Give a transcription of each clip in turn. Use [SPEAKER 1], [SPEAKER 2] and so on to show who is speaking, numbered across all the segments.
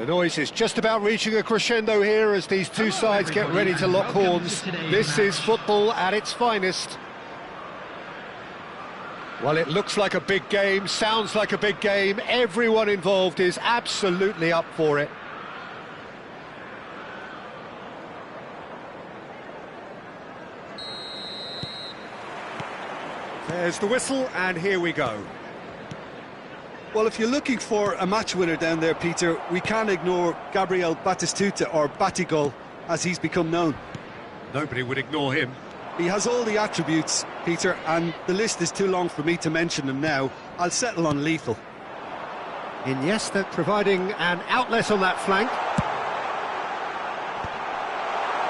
[SPEAKER 1] The noise is just about reaching a crescendo here as these two sides get ready to lock horns. This is football at its finest. Well, it looks like a big game, sounds like a big game. Everyone involved is absolutely up for it. There's the whistle, and here we go.
[SPEAKER 2] Well, if you're looking for a match winner down there, Peter, we can't ignore Gabriel Batistuta, or Batigol, as he's become known.
[SPEAKER 1] Nobody would ignore him.
[SPEAKER 2] He has all the attributes, Peter, and the list is too long for me to mention them now. I'll settle on lethal.
[SPEAKER 1] Iniesta providing an outlet on that flank.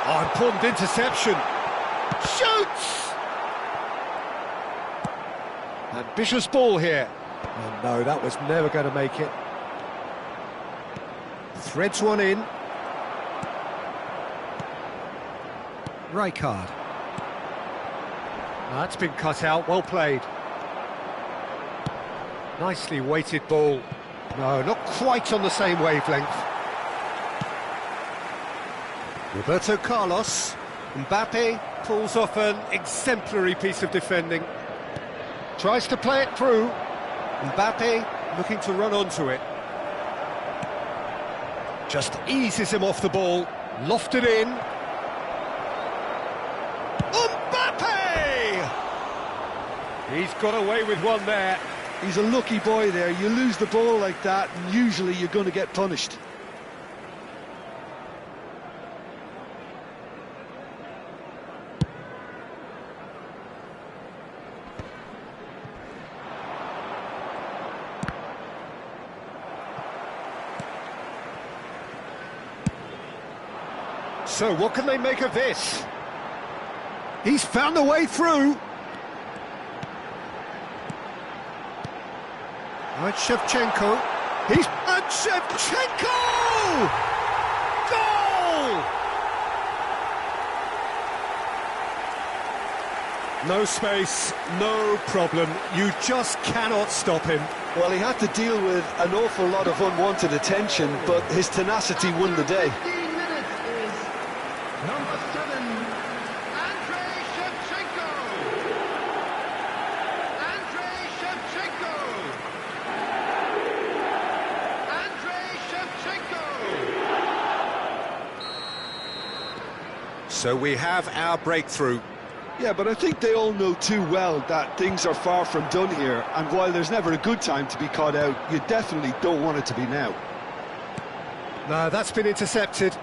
[SPEAKER 1] Oh, important interception. Shoots! Ambitious ball here. Oh no, that was never going to make it. Threads one in. Rijkaard. That's been cut out, well played. Nicely weighted ball. No, not quite on the same wavelength. Roberto Carlos. Mbappe pulls off an exemplary piece of defending. Tries to play it through. Mbappe looking to run onto it. Just eases him off the ball. Lofted in. Mbappe! He's got away with one there.
[SPEAKER 2] He's a lucky boy there. You lose the ball like that, and usually you're going to get punished.
[SPEAKER 1] So what can they make of this? He's found a way through. Right, Shevchenko. And Shevchenko! Goal! No space, no problem. You just cannot stop him.
[SPEAKER 2] Well, he had to deal with an awful lot of unwanted attention, but his tenacity won the day.
[SPEAKER 3] Number 7, Andrei Shevchenko. Andrei Shevchenko. Andrei Shevchenko.
[SPEAKER 1] So we have our breakthrough.
[SPEAKER 2] Yeah, but I think they all know too well that things are far from done here, and while there's never a good time to be caught out, you definitely don't want it to be now.
[SPEAKER 1] No, that's been intercepted.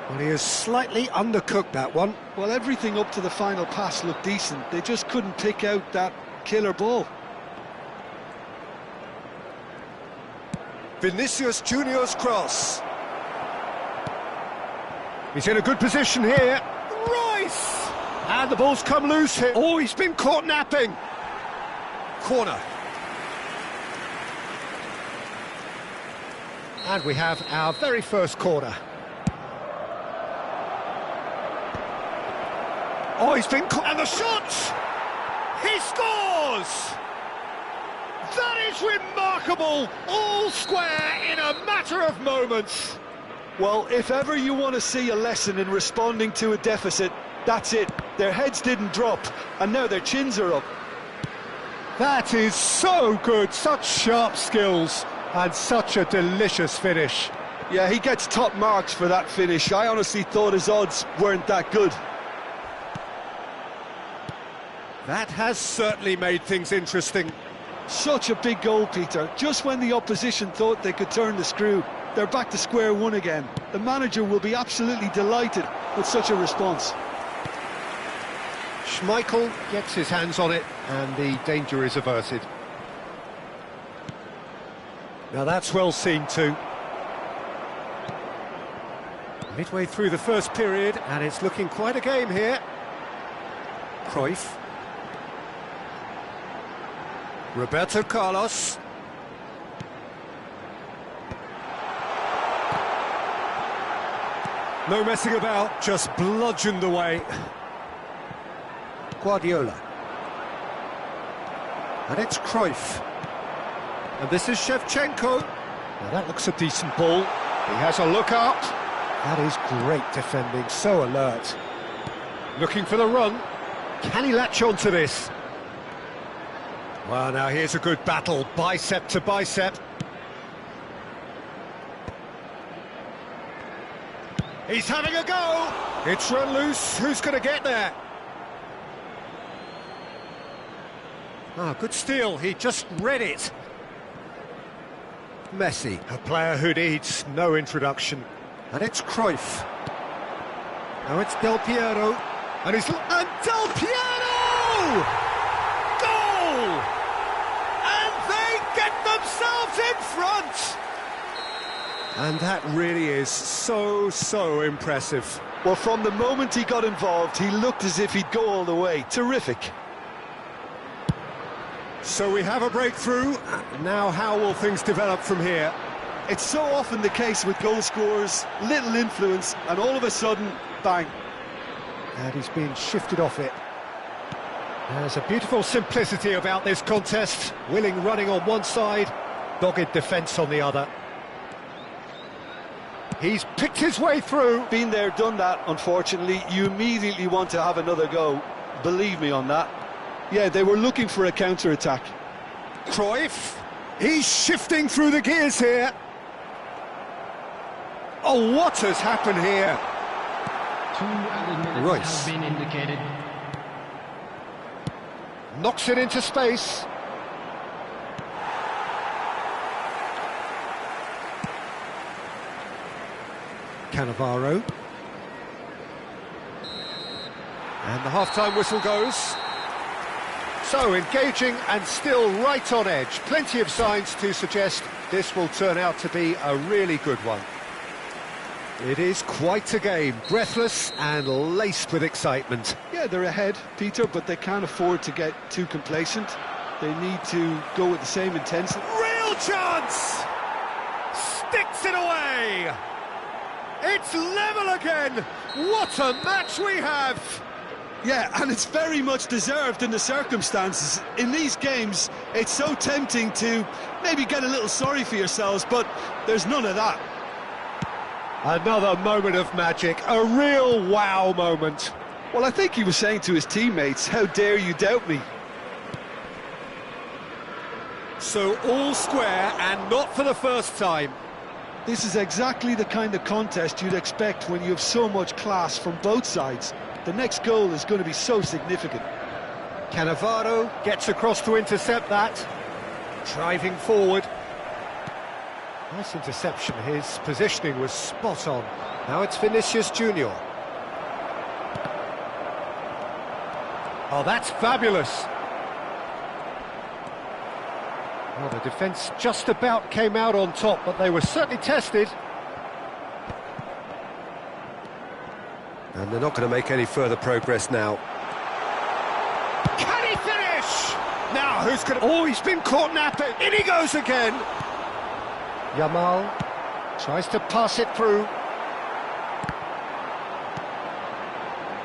[SPEAKER 1] Well, he has slightly undercooked that one.
[SPEAKER 2] Well, everything up to the final pass looked decent. They just couldn't pick out that killer ball.
[SPEAKER 1] Vinicius Junior's cross. He's in a good position here. Rice! And the ball's come loose here. Oh, he's been caught napping. Corner. And we have our very first corner. Oh, he's been caught. And the shot! He scores! That is remarkable! All square in a matter of moments.
[SPEAKER 2] Well, if ever you want to see a lesson in responding to a deficit, that's it. Their heads didn't drop, and now their chins are up.
[SPEAKER 1] That is so good, such sharp skills, and such a delicious finish.
[SPEAKER 2] Yeah, he gets top marks for that finish. I honestly thought his odds weren't that good.
[SPEAKER 1] That has certainly made things interesting.
[SPEAKER 2] Such a big goal, Peter. Just when the opposition thought they could turn the screw, they're back to square one again. The manager will be absolutely delighted with such a response.
[SPEAKER 1] Schmeichel gets his hands on it, and the danger is averted. Now that's well seen too. Midway through the first period, and it's looking quite a game here. Cruyff. Roberto Carlos. No messing about, just bludgeoned away. Guardiola. And it's Cruyff. And this is Shevchenko. Now that looks a decent ball. He has a look up. That is great defending, so alert. Looking for the run. Can he latch on to this? Well, now here's a good battle, bicep to bicep. He's having a go! It's run loose, who's going to get there? Ah, good steal, he just read it. Messi, a player who needs no introduction. And it's Cruyff. Now it's Del Piero. And Del Piero! Goal! And they get themselves in front! And that really is so impressive.
[SPEAKER 2] Well, from the moment he got involved, he looked as if he'd go all the way. Terrific.
[SPEAKER 1] So we have a breakthrough. Now how will things develop from here?
[SPEAKER 2] It's so often the case with goal scorers, little influence, and all of a sudden, bang.
[SPEAKER 1] And he's been shifted off it. There's a beautiful simplicity about this contest. Willing running on one side, dogged defence on the other. He's picked his way through.
[SPEAKER 2] Been there, done that, unfortunately. You immediately want to have another go. Believe me on that. Yeah, they were looking for a counter-attack.
[SPEAKER 1] Cruyff, he's shifting through the gears here. Oh, what has happened here?
[SPEAKER 4] 2 added minutes
[SPEAKER 1] Royce
[SPEAKER 4] have been indicated.
[SPEAKER 1] knocks it into space. Cannavaro. And the half-time whistle goes. So, engaging and still right on edge. Plenty of signs to suggest this will turn out to be a really good one. It is quite a game, breathless and laced with excitement.
[SPEAKER 2] Yeah, they're ahead, Peter, but they can't afford to get too complacent. They need to go with the same intensity.
[SPEAKER 1] Real chance! Sticks it away! It's level again! What a match we have!
[SPEAKER 2] Yeah, and it's very much deserved in the circumstances. In these games, it's so tempting to maybe get a little sorry for yourselves, but there's none of that.
[SPEAKER 1] Another moment of magic, a real wow moment.
[SPEAKER 2] Well, I think he was saying to his teammates, how dare you doubt me?
[SPEAKER 1] So all square and not for the first time.
[SPEAKER 2] This is exactly the kind of contest you'd expect when you have so much class from both sides. The next goal is going to be so significant.
[SPEAKER 1] Cannavaro gets across to intercept that. Driving forward. Nice interception, his positioning was spot on. Now it's Vinicius Junior. Oh, that's fabulous. Well, the defence just about came out on top, but they were certainly tested. And they're not going to make any further progress now. Can he finish? Now, who's going to... Oh, he's been caught napping. In he goes again. Yamal tries to pass it through.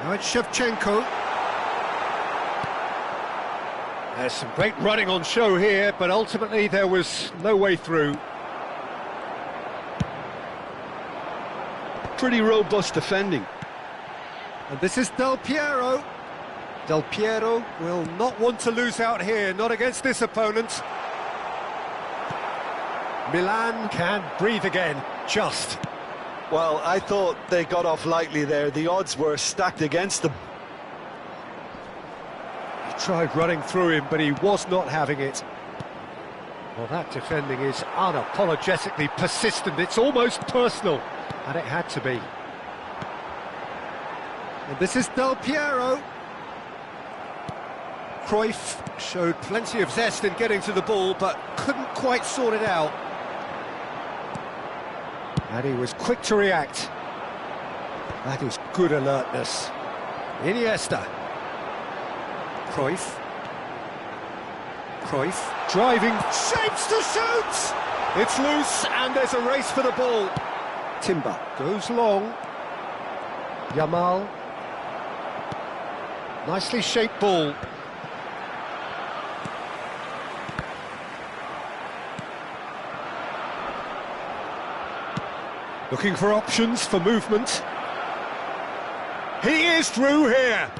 [SPEAKER 1] Now it's Shevchenko. There's some great running on show here, but ultimately there was no way through.
[SPEAKER 2] Pretty robust defending.
[SPEAKER 1] And this is Del Piero. Del Piero will not want to lose out here, not against this opponent. Milan can breathe again, just.
[SPEAKER 2] Well, I thought they got off lightly there. The odds were stacked against them.
[SPEAKER 1] He tried running through him, but he was not having it. Well, that defending is unapologetically persistent. It's almost personal, and it had to be. And this is Del Piero. Cruyff showed plenty of zest in getting to the ball, but couldn't quite sort it out. And he was quick to react. That is good alertness. Iniesta. Cruyff. Cruyff driving, shapes to shoot! It's loose and there's a race for the ball. Timber goes long. Yamal. Nicely shaped ball. Looking for options for movement. He is through here.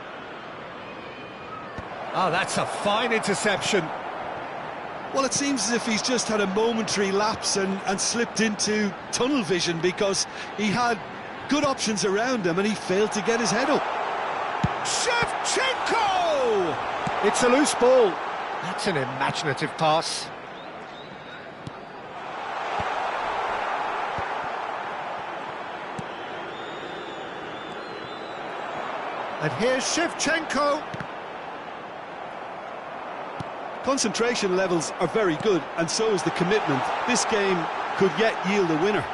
[SPEAKER 1] Oh, that's a fine interception.
[SPEAKER 2] Well, it seems as if he's just had a momentary lapse and slipped into tunnel vision, because he had good options around him and he failed to get his head up.
[SPEAKER 1] Shevchenko! It's a loose ball. That's an imaginative pass. And here's Shevchenko.
[SPEAKER 2] Concentration levels are very good, and so is the commitment. This game could yet yield a winner.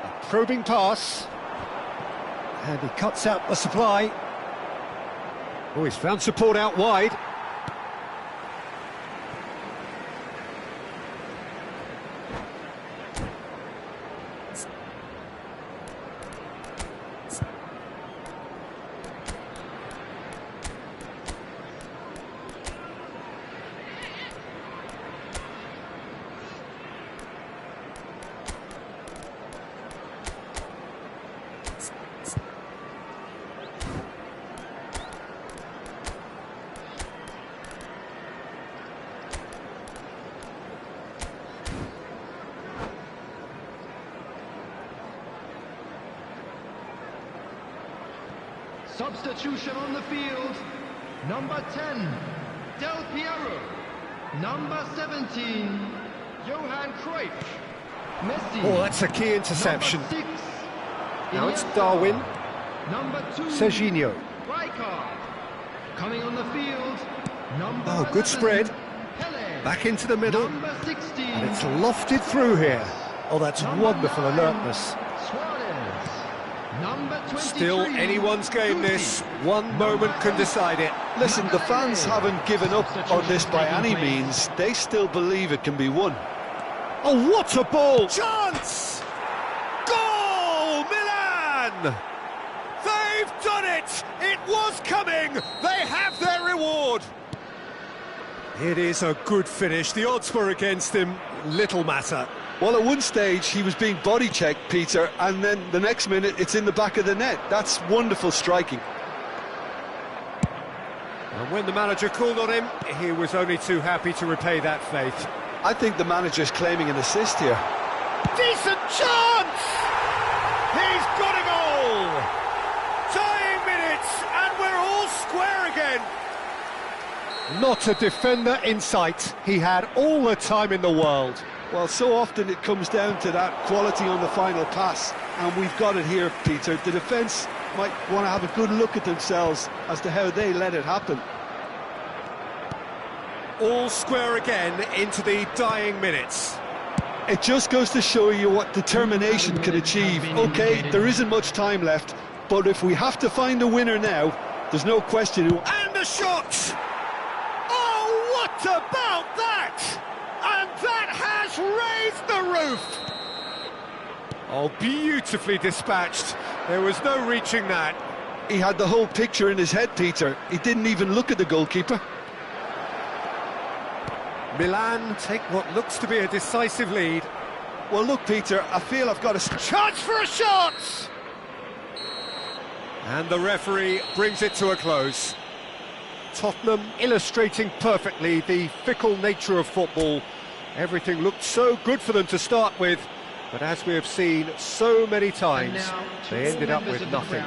[SPEAKER 1] A probing pass. And he cuts out the supply. Oh, he's found support out wide.
[SPEAKER 3] Substitution on the field. Number 10, Del Piero. Number 17, Johan Cruyff. Messi.
[SPEAKER 1] Oh, that's a key interception.
[SPEAKER 3] Number 6,
[SPEAKER 1] Now it's
[SPEAKER 3] Iniesta.
[SPEAKER 1] Darwin.
[SPEAKER 3] Number 2,
[SPEAKER 1] Serginho.
[SPEAKER 3] Rijkaard. Coming on the field. Number
[SPEAKER 1] Oh,
[SPEAKER 3] 11,
[SPEAKER 1] good spread.
[SPEAKER 3] Pele.
[SPEAKER 1] Back into the middle.
[SPEAKER 3] Number 16,
[SPEAKER 1] And it's lofted through here. Oh, that's
[SPEAKER 3] Number
[SPEAKER 1] wonderful
[SPEAKER 3] 9,
[SPEAKER 1] alertness.
[SPEAKER 3] Suarez. Number 23,
[SPEAKER 1] Still anyone's game, this.
[SPEAKER 3] Guti.
[SPEAKER 1] One moment can decide it.
[SPEAKER 2] Listen, the fans haven't given up on this by any means. They still believe it can be won.
[SPEAKER 1] Oh, what a ball! Chance! Goal! Milan! They've done it! It was coming! They have their reward! It is a good finish. The odds were against him. Little matter.
[SPEAKER 2] Well, at one stage he was being body checked, Peter, and then the next minute it's in the back of the net. That's wonderful striking.
[SPEAKER 1] And when the manager called on him, he was only too happy to repay that faith.
[SPEAKER 2] I think the manager's claiming an assist here.
[SPEAKER 1] Decent chance! He's got a goal! Tying minutes, and we're all square again. Not a defender in sight. He had all the time in the world.
[SPEAKER 2] Well, so often it comes down to that quality on the final pass, and we've got it here, Peter. The defence might want to have a good look at themselves as to how they let it happen.
[SPEAKER 1] All square again into the dying minutes.
[SPEAKER 2] It just goes to show you what determination can achieve. OK, there isn't much time left, but if we have to find a winner now, there's no question who...
[SPEAKER 1] And a shot! Oh, what about that? And that has raised the roof! Oh, beautifully dispatched. There was no reaching that.
[SPEAKER 2] He had the whole picture in his head, Peter. He didn't even look at the goalkeeper.
[SPEAKER 1] Milan take what looks to be a decisive lead.
[SPEAKER 2] Well, look, Peter, I feel I've got a...
[SPEAKER 1] Chance for a shot! And the referee brings it to a close. Tottenham illustrating perfectly the fickle nature of football. Everything looked so good for them to start with, but as we have seen so many times, they ended up with nothing.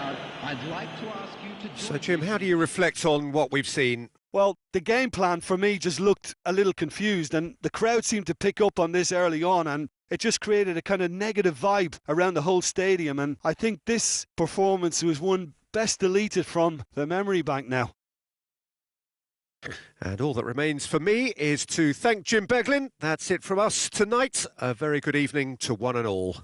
[SPEAKER 1] So, Jim, how do you reflect on what we've seen?
[SPEAKER 2] Well, the game plan for me just looked a little confused, and the crowd seemed to pick up on this early on, and it just created a kind of negative vibe around the whole stadium, and I think this performance was one best deleted from the memory bank now.
[SPEAKER 1] And all that remains for me is to thank Jim Beglin. That's it from us tonight. A very good evening to one and all.